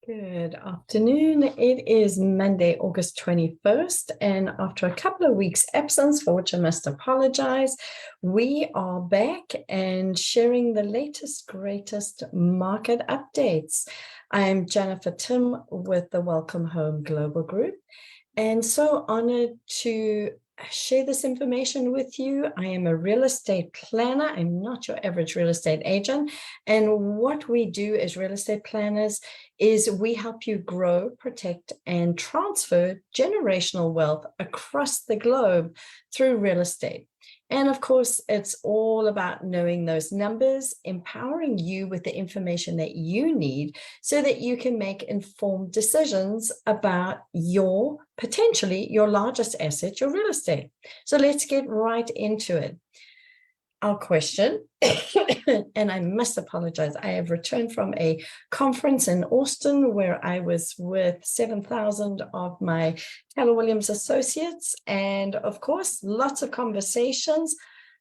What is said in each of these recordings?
Good afternoon. It is Monday, August 21st, and after a couple of weeks' absence, for which I must apologize, we are back and sharing the latest, greatest market updates. I'm Jennifer Tim with the Welcome Home Global Group, and so honored to share this information with you. I am a real estate planner. I'm not your average real estate agent. And what we do as real estate planners is we help you grow, protect, and transfer generational wealth across the globe through real estate. And of course, it's all about knowing those numbers, empowering you with the information that you need so that you can make informed decisions about potentially your largest asset, your real estate. So let's get right into it. Our question, and I must apologize, I have returned from a conference in Austin where I was with 7,000 of my Keller Williams associates, and of course, lots of conversations,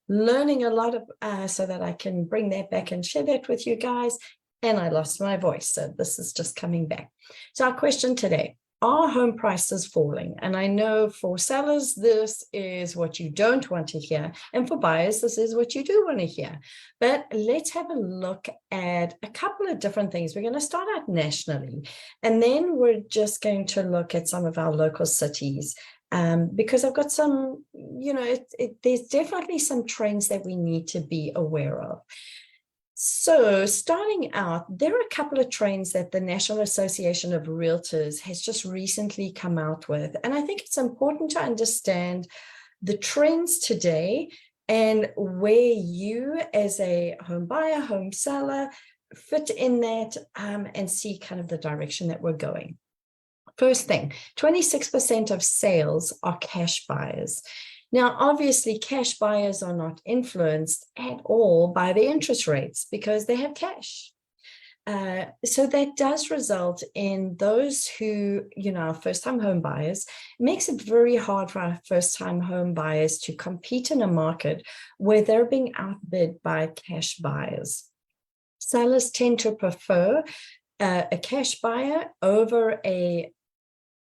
learning a lot of, so that I can bring that back and share that with you guys, and I lost my voice, so this is just coming back. So our question today, are home prices falling? And I know for sellers, this is what you don't want to hear. And for buyers, this is what you do want to hear. But let's have a look at a couple of different things. We're going to start out nationally, and then we're just going to look at some of our local cities. Because I've got some, there's definitely some trends that we need to be aware of. So starting out, there are a couple of trends that the National Association of Realtors has just recently come out with. And I think it's important to understand the trends today and where you as a home buyer, home seller fit in that and see kind of the direction that we're going. First thing, 26% of sales are cash buyers. Now, obviously, cash buyers are not influenced at all by the interest rates because they have cash. So that does result in those who, are first-time home buyers. It makes it very hard for our first-time home buyers to compete in a market where they're being outbid by cash buyers. Sellers tend to prefer a cash buyer over a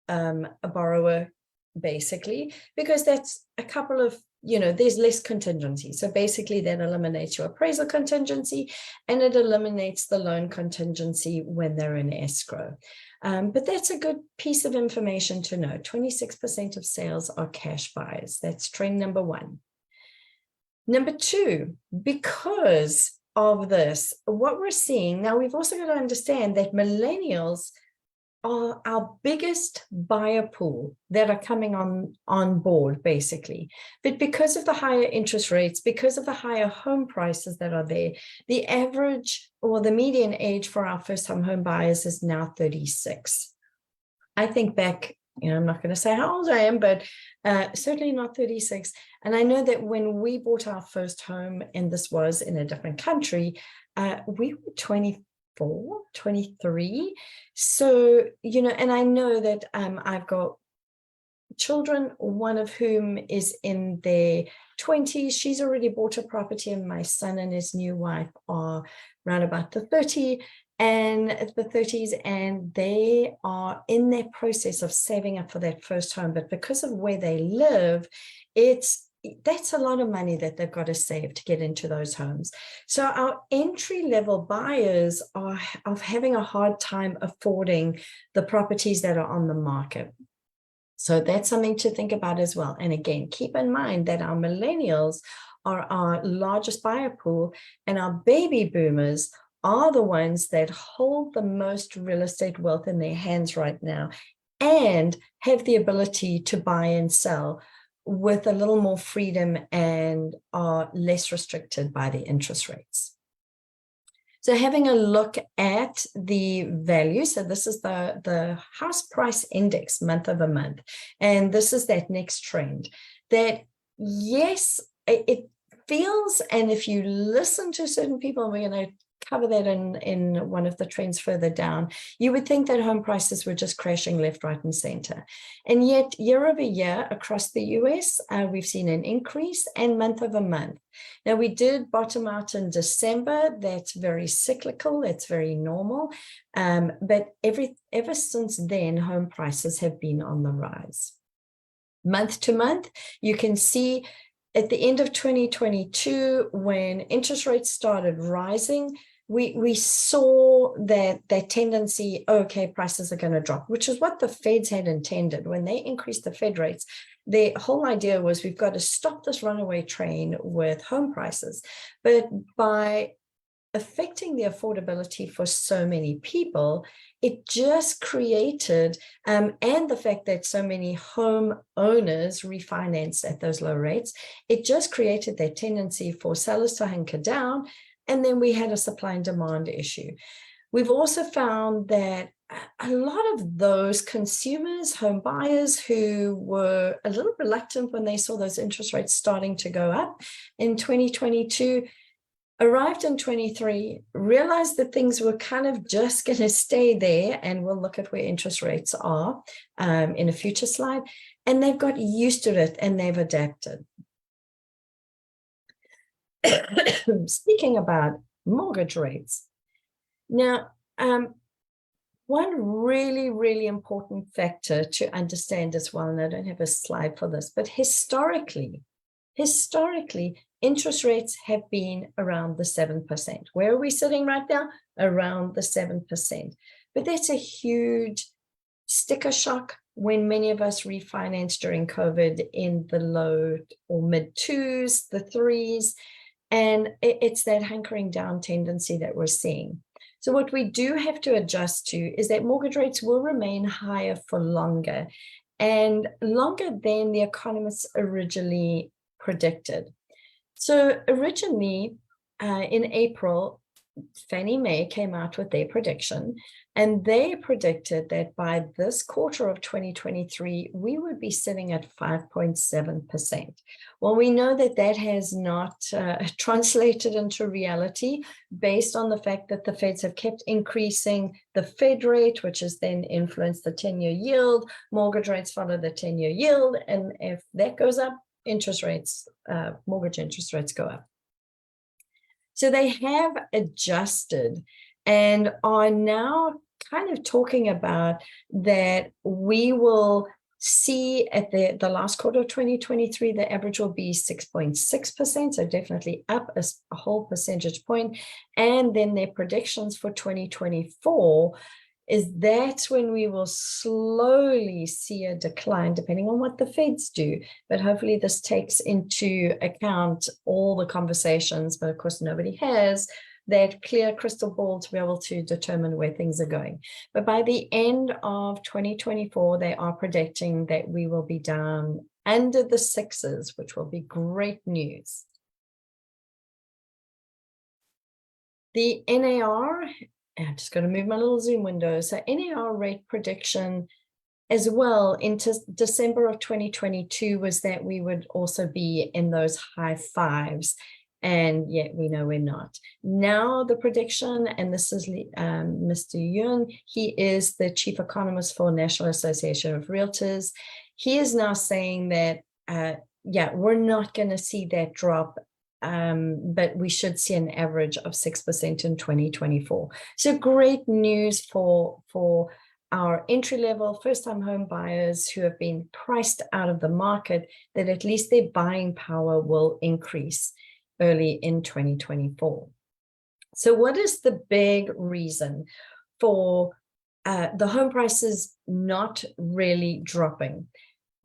borrower, basically, because that's a couple of, there's less contingency. So basically that eliminates your appraisal contingency and it eliminates the loan contingency when they're in escrow. But that's a good piece of information to know. 26% of sales are cash buyers. That's trend number one. Number two, because of this, what we're seeing now, we've also got to understand that millennials are our biggest buyer pool that are coming on board, basically. But because of the higher interest rates, because of the higher home prices that are there, the average or the median age for our first-time home buyers is now 36. I think back, I'm not going to say how old I am, but certainly not 36. And I know that when we bought our first home, and this was in a different country, we were 24, 23. So, and I know that I've got children, one of whom is in their 20s. She's already bought a property, and my son and his new wife are around about the 30s, and they are in their process of saving up for that first home. But because of where they live, that's a lot of money that they've got to save to get into those homes. So our entry-level buyers are having a hard time affording the properties that are on the market. So that's something to think about as well. And again, keep in mind that our millennials are our largest buyer pool, and our baby boomers are the ones that hold the most real estate wealth in their hands right now and have the ability to buy and sell with a little more freedom and are less restricted by the interest rates. So having a look at the value, so this is the house price index month over month, and this is that next trend that, yes, it feels, and if you listen to certain people, and we're going to cover that in one of the trends further down. You would think that home prices were just crashing left, right, and center. And yet, year over year across the US, we've seen an increase, and month over month. Now, we did bottom out in December. That's very cyclical. That's very normal. But ever since then, home prices have been on the rise. Month to month, you can see at the end of 2022, when interest rates started rising, we saw that tendency, okay, prices are going to drop, which is what the Feds had intended. When they increased the Fed rates, the whole idea was we've got to stop this runaway train with home prices. But by affecting the affordability for so many people, it just created, and the fact that so many home owners refinance at those low rates, it just created that tendency for sellers to hunker down. And then we had a supply and demand issue. We've also found that a lot of those consumers, home buyers who were a little reluctant when they saw those interest rates starting to go up in 2022, arrived in 23, realized that things were kind of just going to stay there, and we'll look at where interest rates are in a future slide, and they've got used to it and they've adapted. Speaking about mortgage rates, now, one really, really important factor to understand as well, and I don't have a slide for this, but historically, interest rates have been around the 7%. Where are we sitting right now? Around the 7%. But that's a huge sticker shock when many of us refinanced during COVID in the low or mid twos, the threes, and it's that hunkering down tendency that we're seeing. So what we do have to adjust to is that mortgage rates will remain higher for longer, and longer than the economists originally predicted. So originally, in April, Fannie Mae came out with their prediction, and they predicted that by this quarter of 2023, we would be sitting at 5.7%. Well, we know that that has not translated into reality based on the fact that the Feds have kept increasing the Fed rate, which has then influenced the 10-year yield. Mortgage rates follow the 10-year yield, and if that goes up, interest rates, mortgage interest rates go up. So they have adjusted and are now kind of talking about that we will see at the last quarter of 2023, the average will be 6.6%, so definitely up a whole percentage point. And then their predictions for 2024 is that's when we will slowly see a decline, depending on what the Feds do. But hopefully this takes into account all the conversations, but of course nobody has that clear crystal ball to be able to determine where things are going. But by the end of 2024, they are predicting that we will be down under the sixes, which will be great news. The NAR, I'm just going to move my little Zoom window. So NAR rate prediction as well into December of 2022 was that we would also be in those high fives. And yet we know we're not. Now the prediction, and this is Mr. Yoon, he is the chief economist for National Association of Realtors. He is now saying that, yeah, we're not going to see that drop, but we should see an average of 6% in 2024. So great news for our entry-level first-time home buyers who have been priced out of the market, that at least their buying power will increase early in 2024. So what is the big reason for the home prices not really dropping?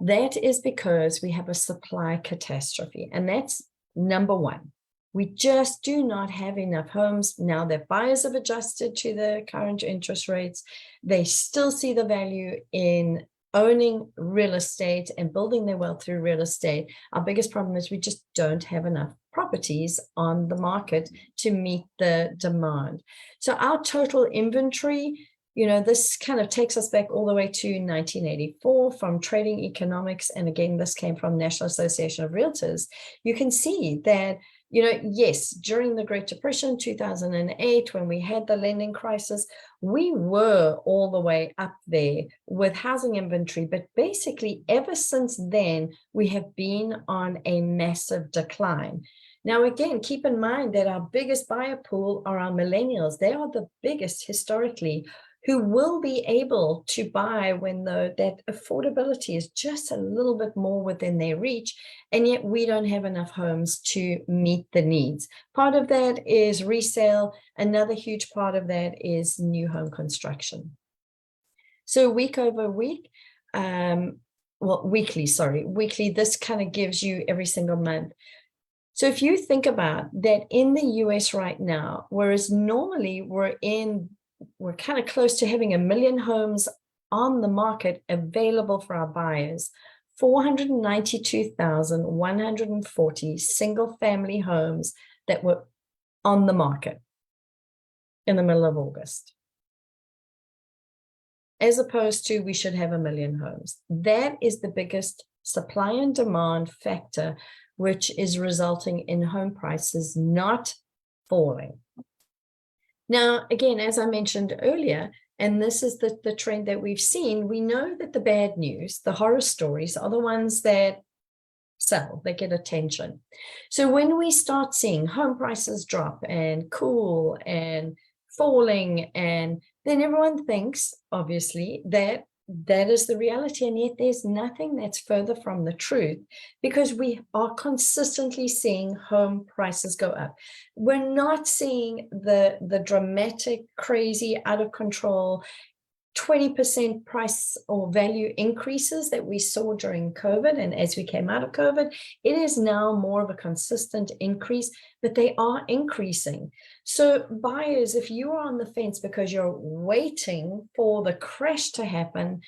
That is because we have a supply catastrophe, and that's number one. We just do not have enough homes. Now that buyers have adjusted to the current interest rates, they still see the value in owning real estate and building their wealth through real estate. Our biggest problem is we just don't have enough properties on the market to meet the demand. So our total inventory, you know, this kind of takes us back all the way to 1984 from Trading Economics. And again, this came from National Association of Realtors. You can see that Yes, during the Great Depression, 2008, when we had the lending crisis, we were all the way up there with housing inventory. But basically, ever since then, we have been on a massive decline. Now, again, keep in mind that our biggest buyer pool are our millennials. They are the biggest historically, who will be able to buy when that affordability is just a little bit more within their reach, and yet we don't have enough homes to meet the needs. Part of that is resale. Another huge part of that is new home construction. So week over week, weekly, this kind of gives you every single month. So if you think about that in the US right now, whereas normally we're kind of close to having 1 million homes on the market available for our buyers, 492,140 single family homes that were on the market in the middle of August. As opposed to we should have 1 million homes. That is the biggest supply and demand factor, which is resulting in home prices not falling. Now, again, as I mentioned earlier, and this is the trend that we've seen, we know that the bad news, the horror stories, are the ones that sell, they get attention. So when we start seeing home prices drop and cool and falling, and then everyone thinks, obviously, that is the reality, and yet there's nothing that's further from the truth, because we are consistently seeing home prices go up. We're not seeing the dramatic, crazy, out of control 20% price or value increases that we saw during COVID. And as we came out of COVID, it is now more of a consistent increase, but they are increasing. So buyers, if you are on the fence because you're waiting for the crash to happen,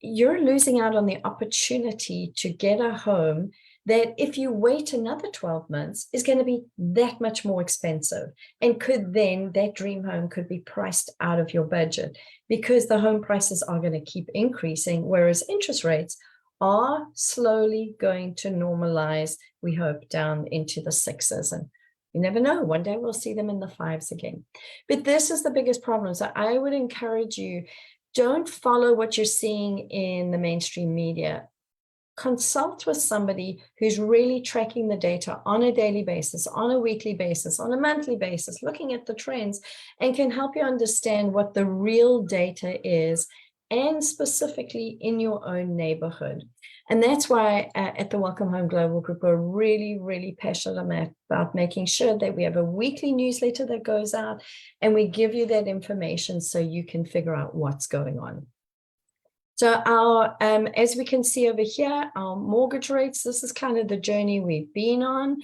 you're losing out on the opportunity to get a home that, if you wait another 12 months, is going to be that much more expensive, and that dream home could be priced out of your budget, because the home prices are going to keep increasing, whereas interest rates are slowly going to normalize, we hope, down into the 6s. And you never know, one day we'll see them in the 5s again. But this is the biggest problem. So I would encourage you, don't follow what you're seeing in the mainstream media. Consult with somebody who's really tracking the data on a daily basis, on a weekly basis, on a monthly basis, looking at the trends, and can help you understand what the real data is, and specifically in your own neighborhood. And that's why at the Welcome Home Global Group, we're really, really passionate about making sure that we have a weekly newsletter that goes out, and we give you that information so you can figure out what's going on. So our, as we can see over here, our mortgage rates, this is kind of the journey we've been on.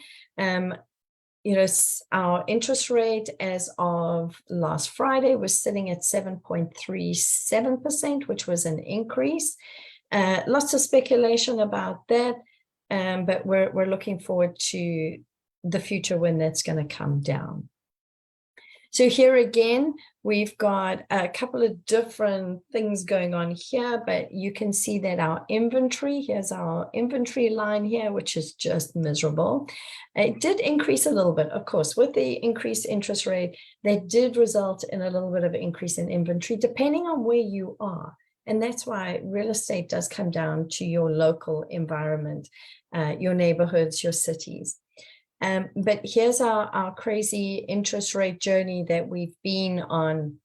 Our interest rate as of last Friday was sitting at 7.37%, which was an increase. Lots of speculation about that, but we're looking forward to the future when that's going to come down. So here again, we've got a couple of different things going on here, but you can see that our inventory, here's our inventory line here, which is just miserable. It did increase a little bit, of course, with the increased interest rate, that did result in a little bit of an increase in inventory, depending on where you are. And that's why real estate does come down to your local environment, your neighborhoods, your cities. But here's our crazy interest rate journey that we've been on,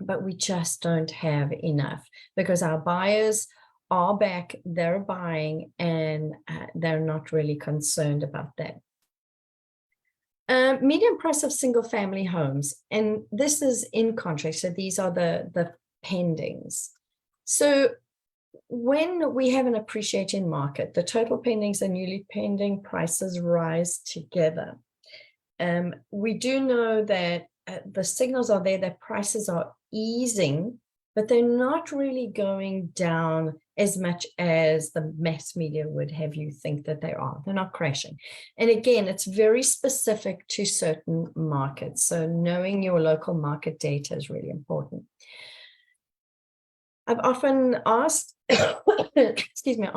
but we just don't have enough, because our buyers are back, they're buying, and they're not really concerned about that. Median price of single family homes, and this is in contract, so these are the pendings. So when we have an appreciating market, the total pendings and newly pending prices rise together. We do know that the signals are there that prices are easing, but they're not really going down as much as the mass media would have you think that they are. They're not crashing. And again, it's very specific to certain markets. So knowing your local market data is really important. I've often asked, excuse me,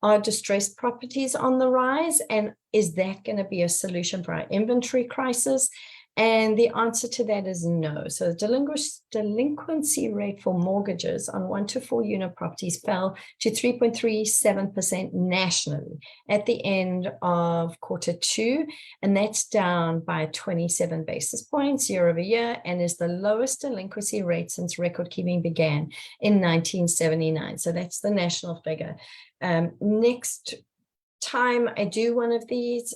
Are distressed properties on the rise? And is that going to be a solution for our inventory crisis? And the answer to that is no. So the delinquency rate for mortgages on 1 to 4 unit properties fell to 3.37% nationally at the end of Q2, and that's down by 27 basis points year over year, and is the lowest delinquency rate since record keeping began in 1979. So that's the national figure. Next time I do one of these,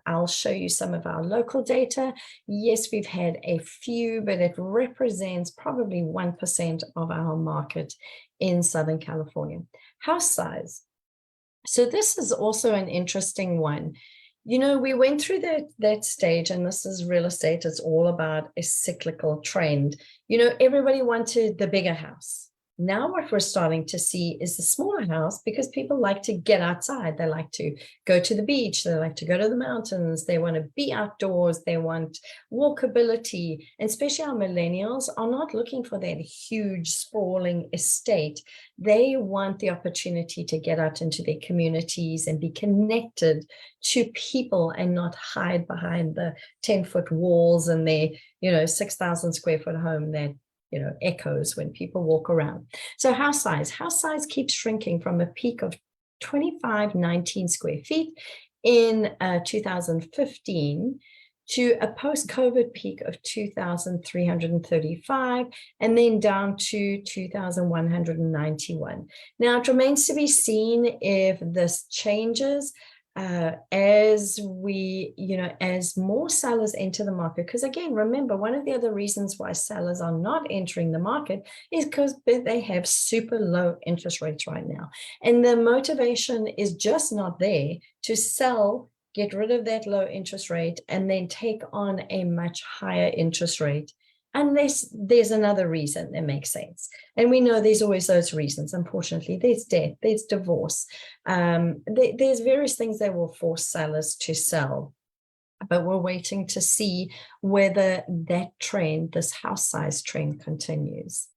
I'll show you some of our local data. Yes, we've had a few, but it represents probably 1% of our market in Southern California. House size. So this is also an interesting one. You know, we went through that stage, and this is real estate. It's all about a cyclical trend. You know, everybody wanted the bigger house. Now what we're starting to see is the smaller house, because people like to get outside. They like to go to the beach. They like to go to the mountains. They want to be outdoors. They want walkability. And especially our millennials are not looking for that huge sprawling estate. They want the opportunity to get out into their communities and be connected to people and not hide behind the 10-foot walls and their, 6,000 square foot home that echoes when people walk around. So house size keeps shrinking from a peak of 2,519 square feet in 2015 to a post-COVID peak of 2,335, and then down to 2,191. Now, it remains to be seen if this changes as more sellers enter the market. Because again, remember, one of the other reasons why sellers are not entering the market is because they have super low interest rates right now. And the motivation is just not there to sell, get rid of that low interest rate, and then take on a much higher interest rate, unless there's another reason that makes sense. And we know there's always those reasons. Unfortunately, there's death, there's divorce. There's various things that will force sellers to sell. But we're waiting to see whether that trend, this house size trend, continues.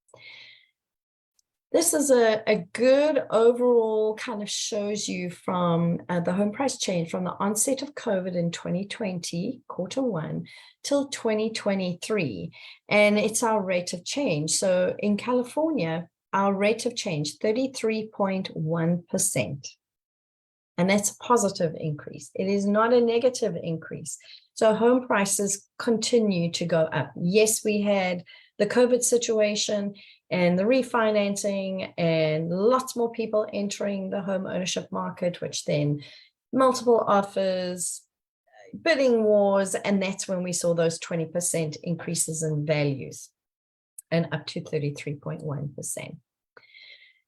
This is a good overall, kind of shows you from the home price change from the onset of COVID in 2020, Q1, till 2023. And it's our rate of change. So in California, our rate of change, 33.1%. And that's a positive increase. It is not a negative increase. So home prices continue to go up. Yes, we had the COVID situation and the refinancing and lots more people entering the home ownership market, which then multiple offers, bidding wars, and that's when we saw those 20% increases in values and up to 33.1%.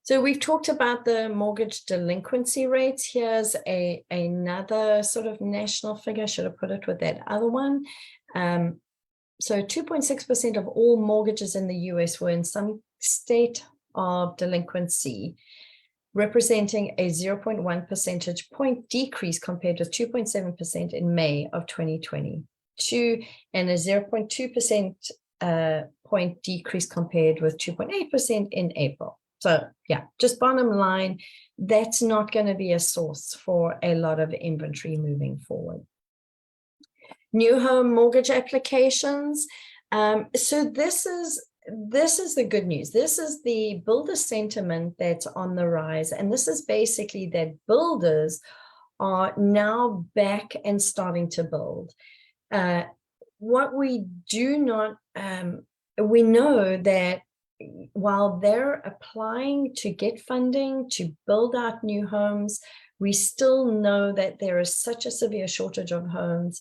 So we've talked about the mortgage delinquency rates. Here's another sort of national figure. Should have put it with that other one. So 2.6% of all mortgages in the US were in some state of delinquency, representing a 0.1 percentage point decrease compared with 2.7% in May of 2022, and a 0.2% point decrease compared with 2.8% in April. So yeah, just bottom line, that's not going to be a source for a lot of inventory moving forward. New home mortgage applications. So this is the good news. This is the builder sentiment that's on the rise. And this is basically that builders are now back and starting to build. What we do not, we know that while they're applying to get funding to build out new homes, we still know that there is such a severe shortage of homes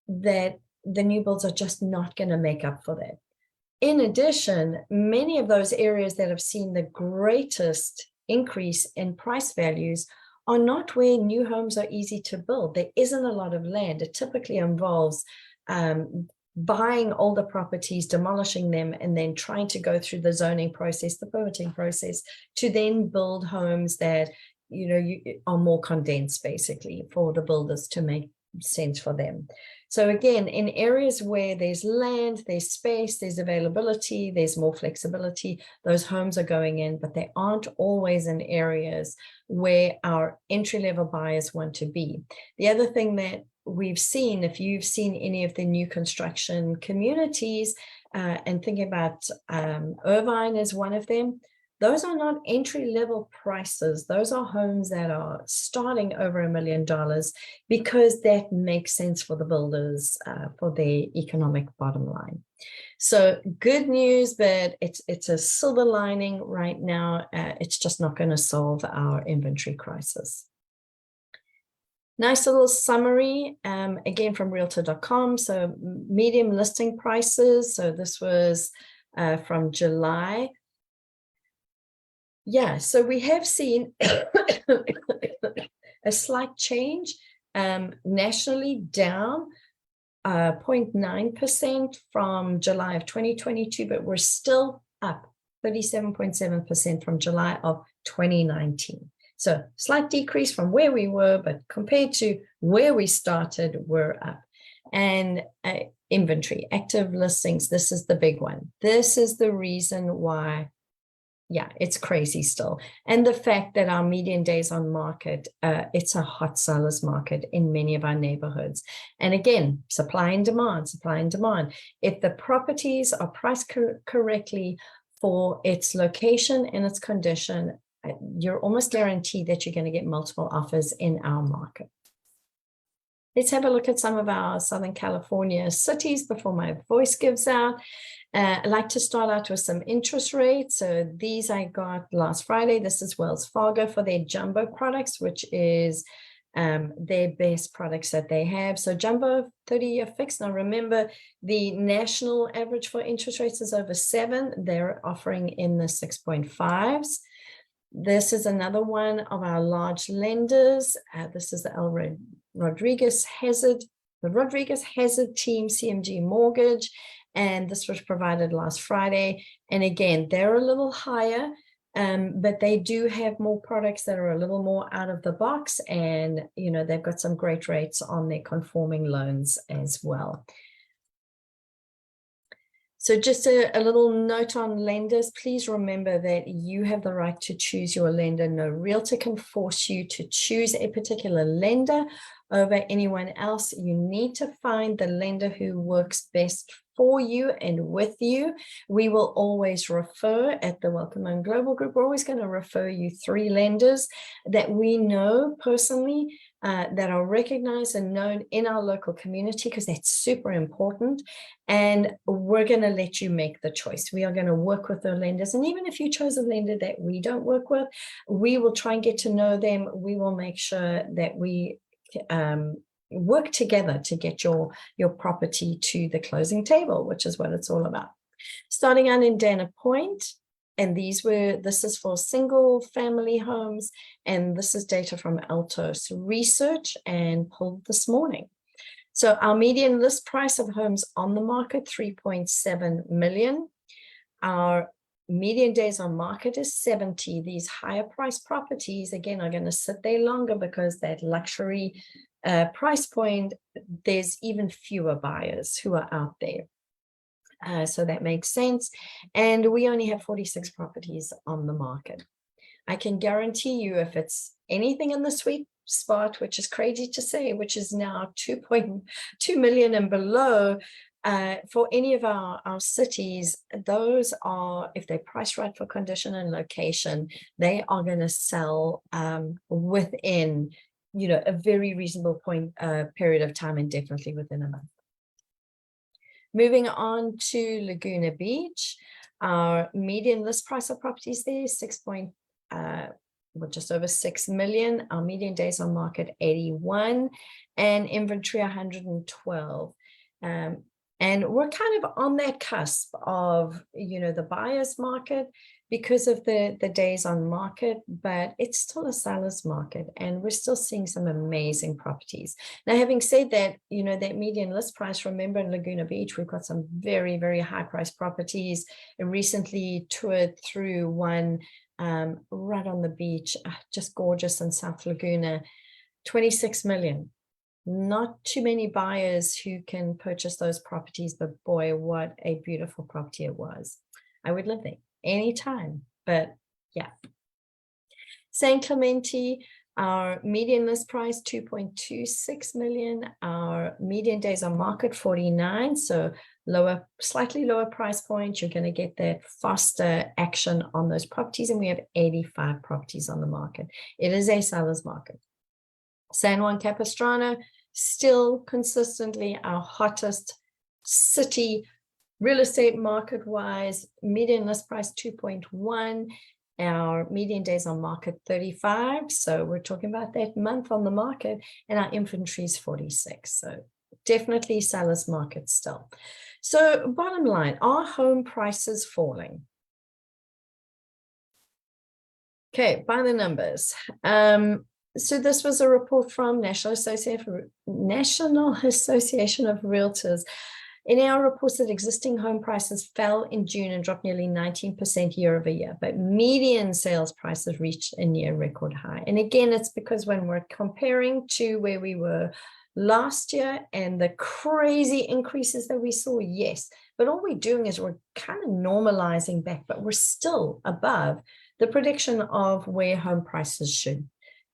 that the new builds are just not going to make up for that. In addition, many of those areas that have seen the greatest increase in price values are not where new homes are easy to build. There isn't a lot of land. It typically involves buying older properties, demolishing them, and then trying to go through the zoning process, the permitting process, to then build homes that are more condensed, basically, for the builders to make sense for them. So again, in areas where there's land, there's space, there's availability, there's more flexibility, those homes are going in, but they aren't always in areas where our entry-level buyers want to be. The other thing that we've seen, if you've seen any of the new construction communities, and thinking about Irvine is one of them, those are not entry-level prices. Those are homes that are starting over $1 million because that makes sense for the builders, for their economic bottom line. So good news, but it's a silver lining right now. It's just not going to solve our inventory crisis. Nice little summary, again, from Realtor.com. So medium listing prices. So this was from July. Yeah, so we have seen a slight change, nationally down 0.9% from July of 2022, but we're still up 37.7% from July of 2019. So slight decrease from where we were, but compared to where we started, we're up. And inventory, active listings, this is the big one. This is the reason why, yeah, it's crazy still. And the fact that our median days on market, it's a hot seller's market in many of our neighborhoods. And again, supply and demand, supply and demand. If the properties are priced correctly for its location and its condition, you're almost guaranteed that you're going to get multiple offers in our market. Let's have a look at some of our Southern California cities before my voice gives out. I'd like to start out with some interest rates. So these I got last Friday. This is Wells Fargo for their jumbo products, which is their best products that they have. So jumbo 30-year fixed. Now remember, the national average for interest rates is over 7. They're offering in the 6.5s. This is another one of our large lenders. This is the Rodriguez Hazard Team CMG Mortgage. And this was provided last Friday. And again, they're a little higher, but they do have more products that are a little more out of the box. And, you know, they've got some great rates on their conforming loans as well. So just a little note on lenders, please remember that you have the right to choose your lender. No realtor can force you to choose a particular lender over anyone else. You need to find the lender who works best for you and with you. We will always refer at the Welcome Home Global Group. We're always going to refer you 3 lenders that we know personally, that are recognized and known in our local community, because that's super important. And we're going to let you make the choice. We are going to work with the lenders. And even if you chose a lender that we don't work with, we will try and get to know them. We will make sure that we work together to get your property to the closing table, which is what it's all about. Starting out in Dana Point. And this is for single family homes. And this is data from Altos Research and pulled this morning. So our median list price of homes on the market, 3.7 million. Our median days on market is 70. These higher price properties, again, are going to sit there longer because that luxury price point, there's even fewer buyers who are out there. So that makes sense. And we only have 46 properties on the market. I can guarantee you, if it's anything in the sweet spot, which is crazy to say, which is now 2.2 million and below, for any of our cities, those are, if they're priced right for condition and location, they are going to sell within, you know, a very reasonable period of time, and definitely within a month. Moving on to Laguna Beach, our median list price of properties there is just over 6 million. Our median days on market 81, and inventory 112. And we're kind of on that cusp of, you know, the buyer's market because of the days on market, but it's still a seller's market, and we're still seeing some amazing properties. Now, having said that, you know, that median list price, remember in Laguna Beach, we've got some very, very high price properties. I recently toured through one right on the beach, just gorgeous in South Laguna, 26 million. Not too many buyers who can purchase those properties, but boy, what a beautiful property it was. I would live there anytime, but yeah. San Clemente, our median list price, 2.26 million. Our median days on market, 49. So lower, slightly lower price point. You're going to get that faster action on those properties. And we have 85 properties on the market. It is a seller's market. San Juan Capistrano, still consistently our hottest city real estate market wise. Median list price, 2.1. Our median days on market, 35. So we're talking about that month on the market, and our inventory is 46. So definitely seller's market still. So bottom line, are home prices falling? Okay, by the numbers. So this was a report from National Association of Realtors. In our reports that existing home prices fell in June and dropped nearly 19% year over year, but median sales prices reached a near record high. And again, it's because when we're comparing to where we were last year and the crazy increases that we saw, yes, but all we're doing is we're kind of normalizing back, but we're still above the prediction of where home prices should.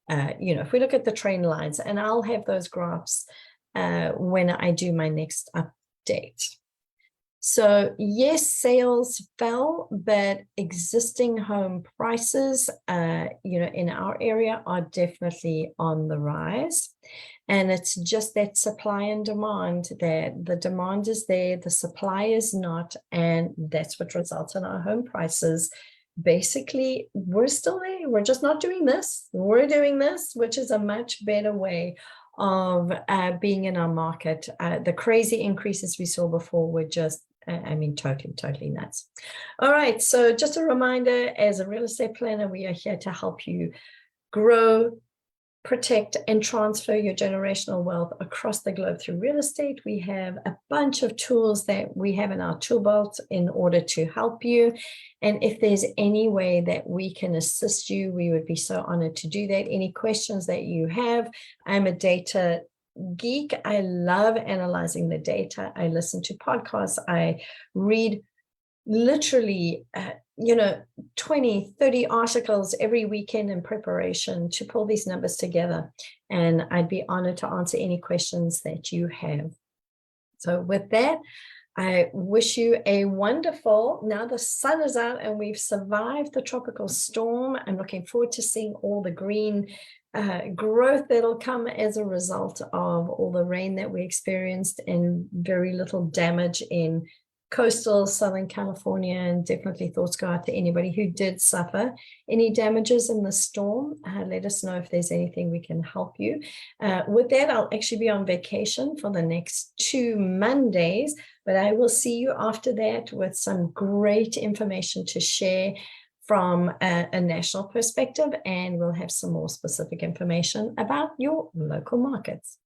If we look at the trend lines, and I'll have those graphs when I do my next update. So yes, sales fell, but existing home prices, in our area are definitely on the rise. And it's just that supply and demand, that the demand is there, the supply is not, and that's what results in our home prices. Basically, we're still there. We're just not doing this. We're doing this, which is a much better way of being in our market. The crazy increases we saw before were just, totally nuts. All right. So just a reminder, as a real estate planner, we are here to help you grow, protect, and transfer your generational wealth across the globe through real estate. We have a bunch of tools that we have in our tool belt in order to help you. And if there's any way that we can assist you, we would be so honored to do that. Any questions that you have, I'm a data geek. I love analyzing the data. I listen to podcasts. I read literally 20, 30 articles every weekend in preparation to pull these numbers together. And I'd be honored to answer any questions that you have. So with that, I wish you a wonderful, now the sun is out and we've survived the tropical storm. I'm looking forward to seeing all the green growth that'll come as a result of all the rain that we experienced and very little damage in coastal Southern California. And definitely thoughts go out to anybody who did suffer any damages in the storm. Let us know if there's anything we can help you. With that, I'll actually be on vacation for the next 2 Mondays, but I will see you after that with some great information to share from a national perspective, and we'll have some more specific information about your local markets.